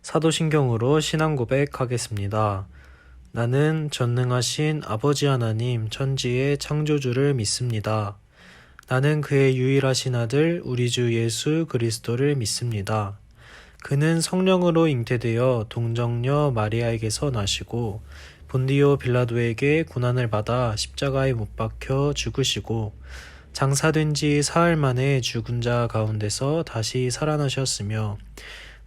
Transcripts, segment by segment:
사도신경으로 신앙 고백하겠습니다. 나는 전능하신 아버지 하나님 천지의 창조주를 믿습니다. 나는 그의 유일하신 아들 우리 주 예수 그리스도를 믿습니다. 그는 성령으로 잉태되어 동정녀 마리아에게서 나시고 본디오 빌라도에게 고난을 받아 십자가에 못 박혀 죽으시고 장사된 지 사흘 만에 죽은 자 가운데서 다시 살아나셨으며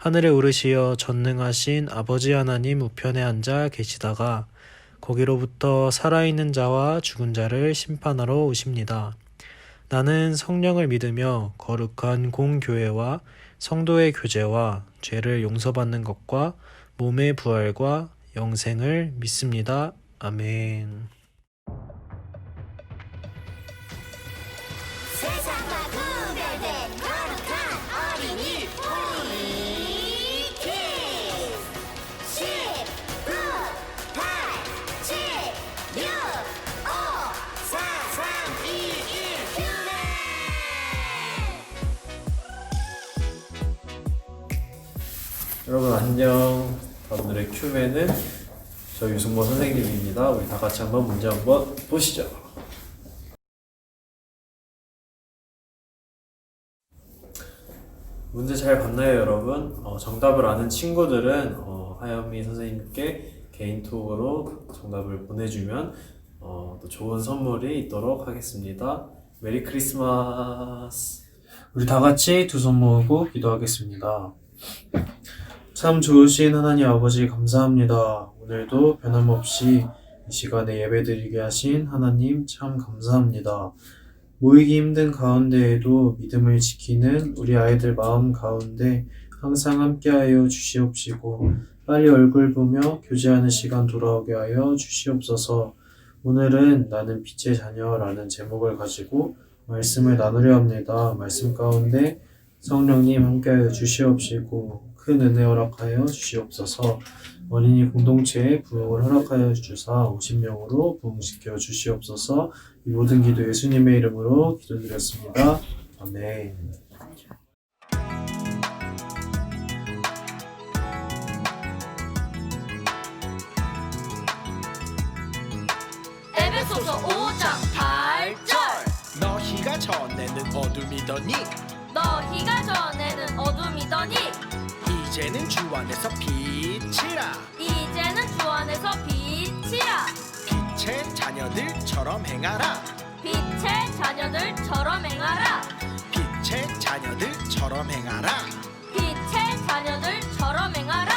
하늘에 오르시어 전능하신 아버지 하나님 우편에 앉아 계시다가 거기로부터 살아있는 자와 죽은 자를 심판하러 오십니다. 나는 성령을 믿으며 거룩한 공교회와 성도의 교제와 죄를 용서받는 것과 몸의 부활과 영생을 믿습니다. 아멘. 세상과 구별된 거룩한 어린이 우리 키즈 10, 9, 8, 7, 6, 5, 4, 3, 2, 1 큐맨. 여러분 안녕. 오늘의 큐맨은 저 유승모 선생님입니다. 우리 다 같이 한번 문제 한번 보시죠. 문제 잘 봤나요, 여러분? 정답을 아는 친구들은 하연미 선생님께 개인톡으로 정답을 보내주면 또 좋은 선물이 있도록 하겠습니다. 메리 크리스마스! 우리 다 같이 두 손 모으고 기도하겠습니다. 참 좋으신 하나님 아버지 감사합니다. 오늘도 변함없이 이 시간에 예배드리게 하신 하나님 참 감사합니다. 모이기 힘든 가운데에도 믿음을 지키는 우리 아이들 마음 가운데 항상 함께하여 주시옵시고 빨리 얼굴 보며 교제하는 시간 돌아오게 하여 주시옵소서. 오늘은 나는 빛의 자녀라는 제목을 가지고 말씀을 나누려 합니다. 말씀 가운데 성령님 함께하여 주시옵시고 큰 은혜 허락하여 주시옵소서. 어린이 공동체에 부흥을 허락하여 주사 50명으로 부흥시켜 주시옵소서. 이 모든 기도 예수님의 이름으로 기도드렸습니다. 아멘. 에베소서 5장 8절 너희가 전에는 어둠이더니 너희가 전에는 어둠이더니 이제는 주 안에서 빛이라 이제는 주 안에서 빛이라 빛의 자녀들처럼 행하라 빛의 자녀들처럼 행하라 빛의 자녀들처럼 행하라 빛의 자녀들처럼 행하라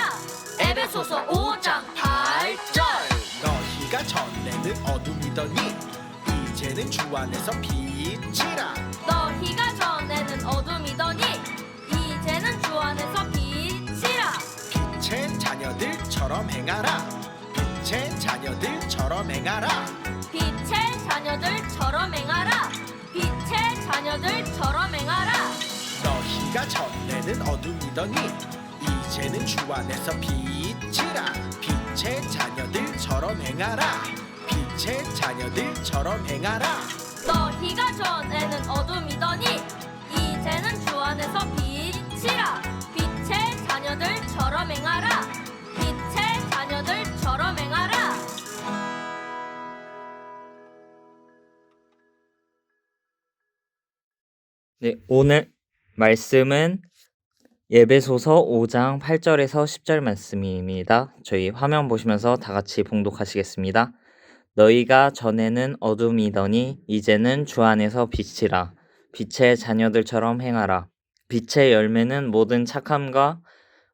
에베소서 5장 8절 너희가 전에는 어둠이더니 이제는 주 안에서 빛이라 너희가 전에는 어둠이더니 이제는 주 안에서 빛이라 빛의 자녀들처럼 행하라 빛의 자녀들처럼 행하라 빛의 자녀들처럼 행하라 빛의 자녀들처럼 행하라 너희가 전에는 어둠이더니 이제는 주 안에서 빛이라 빛의 자녀들처럼 행하라 빛의 자녀들처럼 행하라 너희가 전에는 어둠이더니 이제는 주 안에서 빛이라 빛의 자녀들처럼 행하라 빛의 자녀들처럼 행하라 네, 오늘 말씀은 에베소서 5장 8절에서 10절 말씀입니다. 저희 화면 보시면서 다 같이 봉독하시겠습니다. 너희가 전에는 어둠이더니 이제는 주 안에서 빛이라 빛의 자녀들처럼 행하라 빛의 열매는 모든 착함과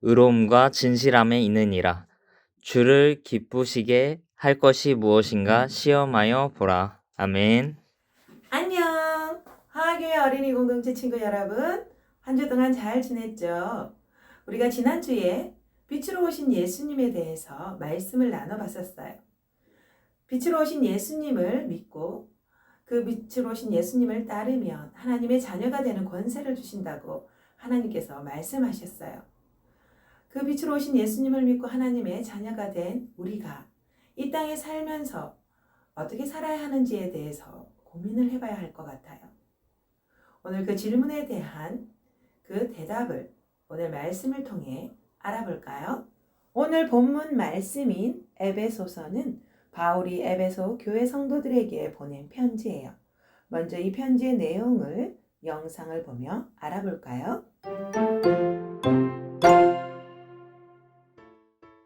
의로움과 진실함에 있느니라 주를 기쁘시게 할 것이 무엇인가 시험하여 보라. 아멘. 안녕! 화학교회 어린이 공동체 친구 여러분, 한 주 동안 잘 지냈죠? 우리가 지난주에 빛으로 오신 예수님에 대해서 말씀을 나눠봤었어요. 빛으로 오신 예수님을 믿고 그 빛으로 오신 예수님을 따르면 하나님의 자녀가 되는 권세를 주신다고 하나님께서 말씀하셨어요. 그 빛으로 오신 예수님을 믿고 하나님의 자녀가 된 우리가 이 땅에 살면서 어떻게 살아야 하는지에 대해서 고민을 해봐야 할 것 같아요. 오늘 그 질문에 대한 그 대답을 오늘 말씀을 통해 알아볼까요? 오늘 본문 말씀인 에베소서는 바울이 에베소 교회 성도들에게 보낸 편지예요. 먼저 이 편지의 내용을 영상을 보며 알아볼까요?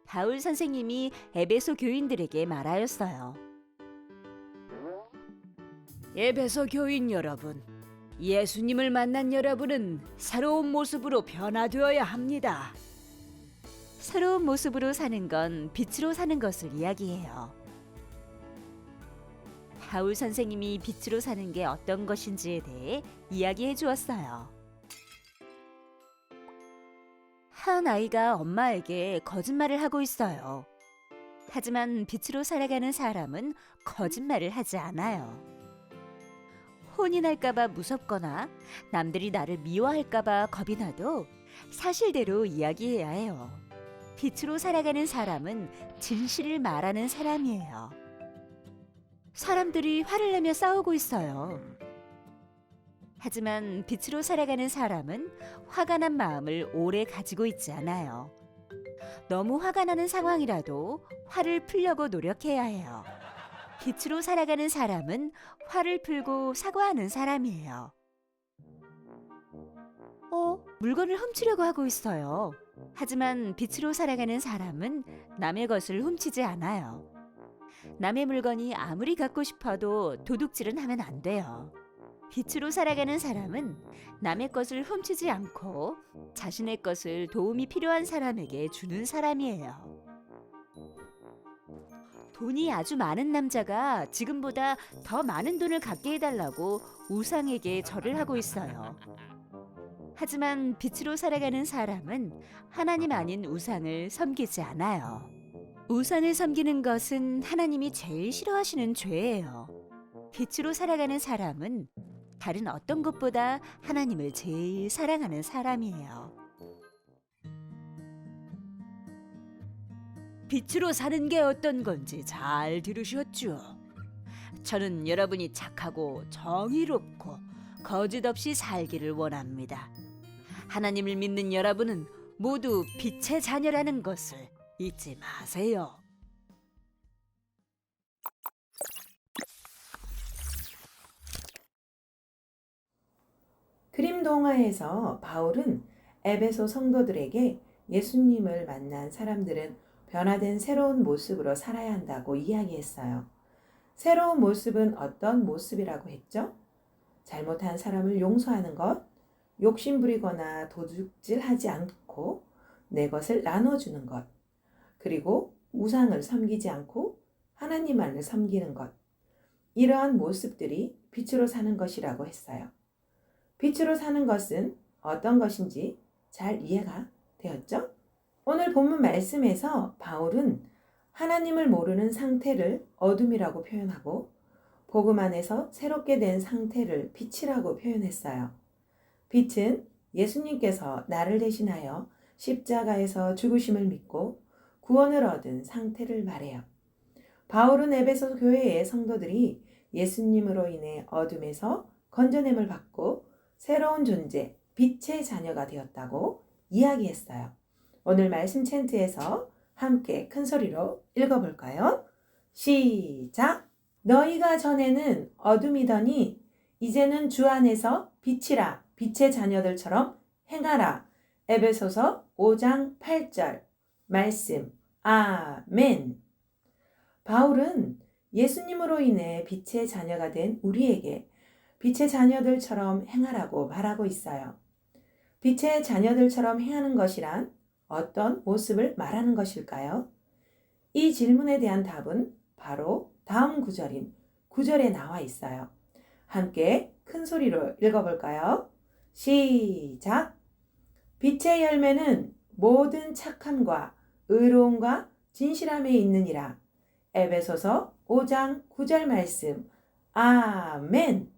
바울 선생님이 에베소 교인들에게 말하였어요. 에베소 교인 여러분, 예수님을 만난 여러분은 새로운 모습으로 변화되어야 합니다. 새로운 모습으로 사는 건 빛으로 사는 것을 이야기해요. 바울 선생님이 빛으로 사는 게 어떤 것인지에 대해 이야기해 주었어요. 한 아이가 엄마에게 거짓말을 하고 있어요. 하지만 빛으로 살아가는 사람은 거짓말을 하지 않아요. 혼이 날까봐 무섭거나 남들이 나를 미워할까봐 겁이 나도 사실대로 이야기해야 해요. 빛으로 살아가는 사람은 진실을 말하는 사람이에요. 사람들이 화를 내며 싸우고 있어요. 하지만 빛으로 살아가는 사람은 화가 난 마음을 오래 가지고 있지 않아요. 너무 화가 나는 상황이라도 화를 풀려고 노력해야 해요. 빛으로 살아가는 사람은 화를 풀고 사과하는 사람이에요. 물건을 훔치려고 하고 있어요. 하지만 빛으로 살아가는 사람은 남의 것을 훔치지 않아요. 남의 물건이 아무리 갖고 싶어도 도둑질은 하면 안 돼요. 빛으로 살아가는 사람은 남의 것을 훔치지 않고 자신의 것을 도움이 필요한 사람에게 주는 사람이에요. 돈이 아주 많은 남자가 지금보다 더 많은 돈을 갖게 해달라고 우상에게 절을 하고 있어요. 하지만 빛으로 살아가는 사람은 하나님 아닌 우상을 섬기지 않아요. 우상을 섬기는 것은 하나님이 제일 싫어하시는 죄예요. 빛으로 살아가는 사람은 다른 어떤 것보다 하나님을 제일 사랑하는 사람이에요. 빛으로 사는 게 어떤 건지 잘 들으셨죠? 저는 여러분이 착하고 정의롭고 거짓 없이 살기를 원합니다. 하나님을 믿는 여러분은 모두 빛의 자녀라는 것을 잊지 마세요. 그림 동화에서 바울은 에베소 성도들에게 예수님을 만난 사람들은 변화된 새로운 모습으로 살아야 한다고 이야기했어요. 새로운 모습은 어떤 모습이라고 했죠? 잘못한 사람을 용서하는 것, 욕심부리거나 도둑질하지 않고 내 것을 나눠주는 것, 그리고 우상을 섬기지 않고 하나님만을 섬기는 것. 이러한 모습들이 빛으로 사는 것이라고 했어요. 빛으로 사는 것은 어떤 것인지 잘 이해가 되었죠? 오늘 본문 말씀에서 바울은 하나님을 모르는 상태를 어둠이라고 표현하고 복음 안에서 새롭게 된 상태를 빛이라고 표현했어요. 빛은 예수님께서 나를 대신하여 십자가에서 죽으심을 믿고 구원을 얻은 상태를 말해요. 바울은 에베소 교회의 성도들이 예수님으로 인해 어둠에서 건져냄을 받고 새로운 존재, 빛의 자녀가 되었다고 이야기했어요. 오늘 말씀 챈트에서 함께 큰 소리로 읽어볼까요? 시작! 너희가 전에는 어둠이더니 이제는 주 안에서 빛이라, 빛의 자녀들처럼 행하라. 에베소서 5장 8절 말씀. 아멘. 바울은 예수님으로 인해 빛의 자녀가 된 우리에게 빛의 자녀들처럼 행하라고 말하고 있어요. 빛의 자녀들처럼 행하는 것이란 어떤 모습을 말하는 것일까요? 이 질문에 대한 답은 바로 다음 구절인 9절에 나와 있어요. 함께 큰 소리로 읽어볼까요? 시작! 빛의 열매는 모든 착함과 의로움과 진실함에 있느니라. 에베소서 5장 9절 말씀. 아멘.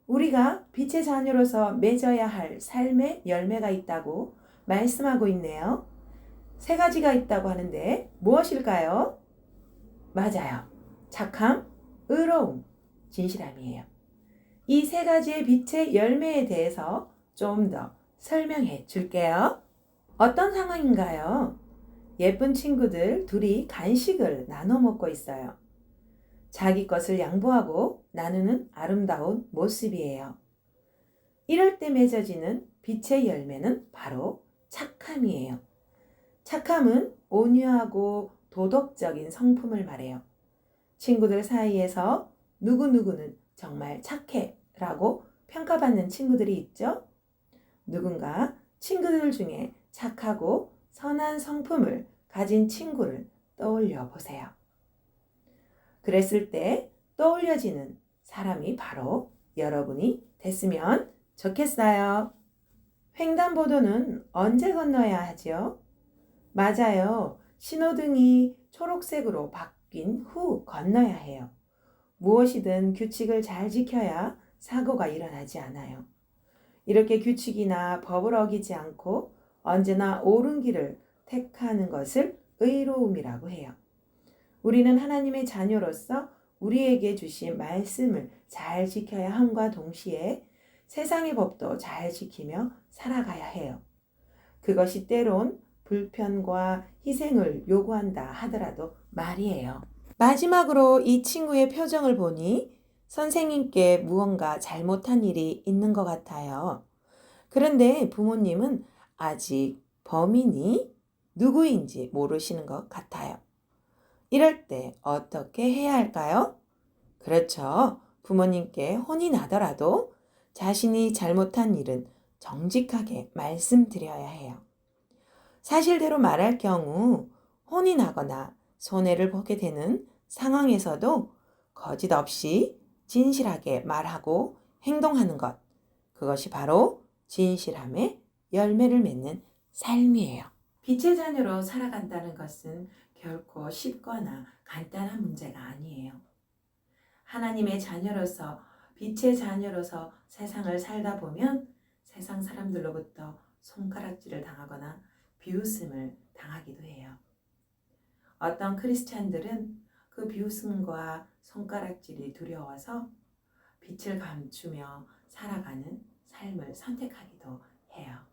우리가 빛의 자녀로서 맺어야 할 삶의 열매가 있다고 말씀하고 있네요. 3가지가 있다고 하는데 무엇일까요? 맞아요. 착함, 의로움, 진실함이에요. 이 3가지의 빛의 열매에 대해서 좀 더 설명해 줄게요. 어떤 상황인가요? 예쁜 친구들 둘이 간식을 나눠 먹고 있어요. 자기 것을 양보하고 나누는 아름다운 모습이에요. 이럴 때 맺어지는 빛의 열매는 바로 착함이에요. 착함은 온유하고 도덕적인 성품을 말해요. 친구들 사이에서 누구누구는 정말 착해 라고 평가받는 친구들이 있죠? 누군가 친구들 중에 착하고 선한 성품을 가진 친구를 떠올려 보세요. 그랬을 때 떠올려지는 사람이 바로 여러분이 됐으면 좋겠어요. 횡단보도는 언제 건너야 하죠? 맞아요. 신호등이 초록색으로 바뀐 후 건너야 해요. 무엇이든 규칙을 잘 지켜야 사고가 일어나지 않아요. 이렇게 규칙이나 법을 어기지 않고 언제나 옳은 길을 택하는 것을 의로움이라고 해요. 우리는 하나님의 자녀로서 우리에게 주신 말씀을 잘 지켜야 함과 동시에 세상의 법도 잘 지키며 살아가야 해요. 그것이 때론 불편과 희생을 요구한다 하더라도 말이에요. 마지막으로 이 친구의 표정을 보니 선생님께 무언가 잘못한 일이 있는 것 같아요. 그런데 부모님은 아직 범인이 누구인지 모르시는 것 같아요. 이럴 때 어떻게 해야 할까요? 그렇죠. 부모님께 혼이 나더라도 자신이 잘못한 일은 정직하게 말씀드려야 해요. 사실대로 말할 경우 혼이 나거나 손해를 보게 되는 상황에서도 거짓 없이 진실하게 말하고 행동하는 것, 그것이 바로 진실함의 열매를 맺는 삶이에요. 빛의 자녀로 살아간다는 것은 결코 쉽거나 간단한 문제가 아니에요. 하나님의 자녀로서, 빛의 자녀로서 세상을 살다 보면 세상 사람들로부터 손가락질을 당하거나 비웃음을 당하기도 해요. 어떤 크리스찬들은 그 비웃음과 손가락질이 두려워서 빛을 감추며 살아가는 삶을 선택하기도 해요.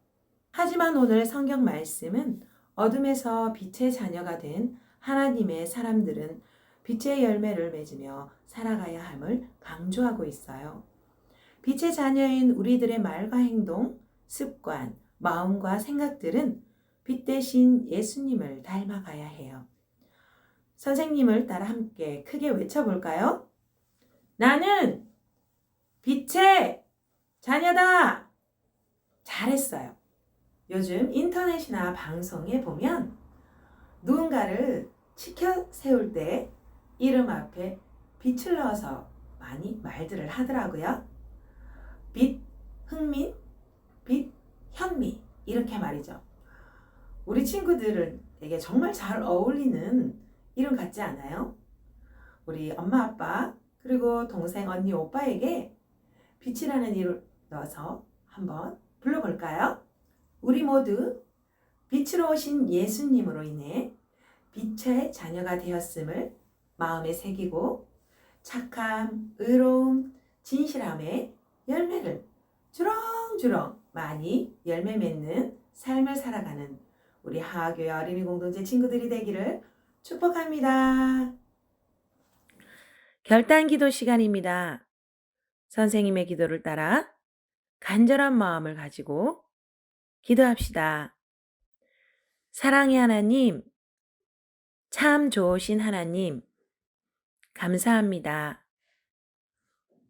하지만 오늘 성경 말씀은 어둠에서 빛의 자녀가 된 하나님의 사람들은 빛의 열매를 맺으며 살아가야 함을 강조하고 있어요. 빛의 자녀인 우리들의 말과 행동, 습관, 마음과 생각들은 빛 대신 예수님을 닮아가야 해요. 선생님을 따라 함께 크게 외쳐볼까요? 나는 빛의 자녀다! 잘했어요. 요즘 인터넷이나 방송에 보면 누군가를 치켜 세울 때 이름 앞에 빛을 넣어서 많이 말들을 하더라고요. 빛 흥민, 빛 현미 이렇게 말이죠. 우리 친구들에게 정말 잘 어울리는 이름 같지 않아요? 우리 엄마 아빠 그리고 동생 언니 오빠에게 빛이라는 이름을 넣어서 한번 불러볼까요? 우리 모두 빛으로 오신 예수님으로 인해 빛의 자녀가 되었음을 마음에 새기고 착함, 의로움, 진실함의 열매를 주렁주렁 많이 열매 맺는 삶을 살아가는 우리 하교회 어린이 공동체 친구들이 되기를 축복합니다. 결단 기도 시간입니다. 선생님의 기도를 따라 간절한 마음을 가지고 기도합시다. 사랑의 하나님, 참 좋으신 하나님, 감사합니다.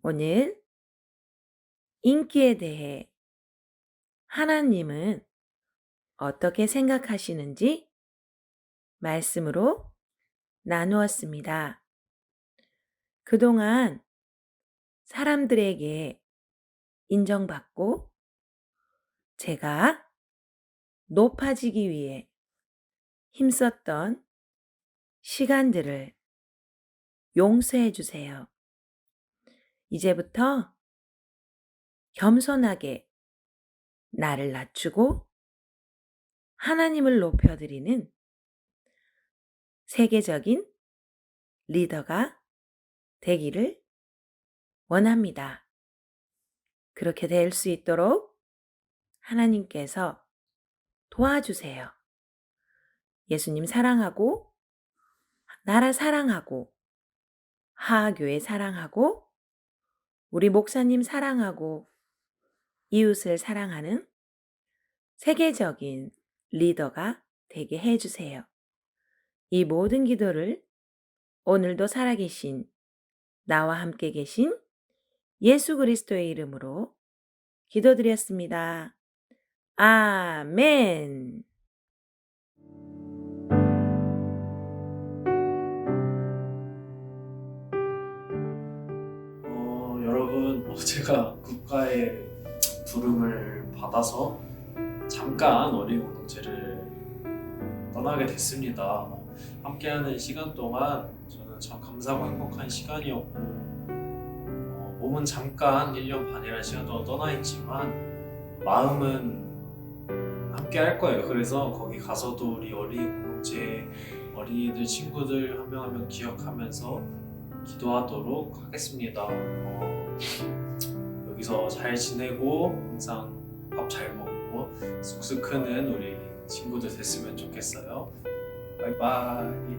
오늘 인기에 대해 하나님은 어떻게 생각하시는지 말씀으로 나누었습니다. 그동안 사람들에게 인정받고 제가 높아지기 위해 힘썼던 시간들을 용서해 주세요. 이제부터 겸손하게 나를 낮추고 하나님을 높여드리는 세계적인 리더가 되기를 원합니다. 그렇게 될 수 있도록 하나님께서 도와주세요. 예수님 사랑하고, 나라 사랑하고, 하하교회 사랑하고, 우리 목사님 사랑하고, 이웃을 사랑하는 세계적인 리더가 되게 해주세요. 이 모든 기도를 오늘도 살아계신 나와 함께 계신 예수 그리스도의 이름으로 기도드렸습니다. 아멘. 여러분, 제가 국가의 부름을 받아서 잠깐 어린이 공동체를 떠나게 됐습니다. 함께하는 시간 동안 저는 참 감사하고 행복한 시간이었고, 몸은 잠깐 1년 반이라는 시간 동안 떠나 있지만 마음은 함께 할 거예요. 그래서 거기 가서도 우리 어린이 공동체 어린이들 친구들 한 명 한 명 기억하면서 기도하도록 하겠습니다. 여기서 잘 지내고 항상 밥 잘 먹고 쑥쑥 크는 우리 친구들 됐으면 좋겠어요. 바이바이.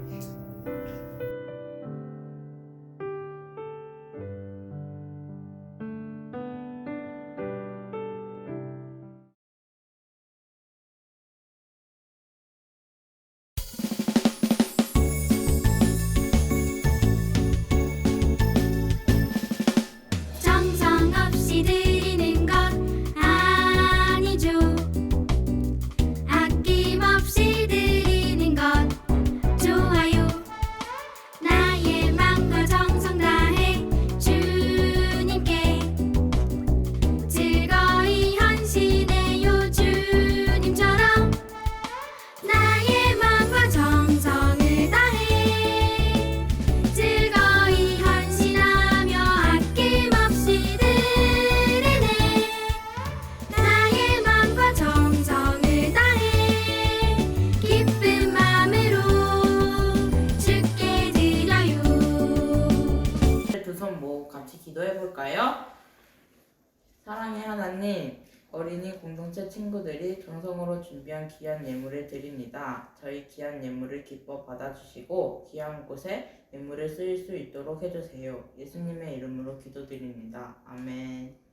정성 없이 드리는 것 아니죠. 아낌없이 드리는 것 좋아요. 나의 마음과 정성 다해 주님께 즐거이 헌신해요. 주님처럼 나의 마음과 정성을 다해 즐거이 헌신하며 아낌없이 드리네. 나의 마음과 정성을 다해 기쁜 마음으로 주께 드려요. 두 손 모으고 같이 기도해 볼까요? 사랑의 하나님, 어린이 공동체 친구들이 정성으로 준비한 귀한 예물을 드립니다. 저희 귀한 예물을 기뻐 받아주시고 귀한 곳에 예물을 쓰일 수 있도록 해주세요. 예수님의 이름으로 기도드립니다. 아멘.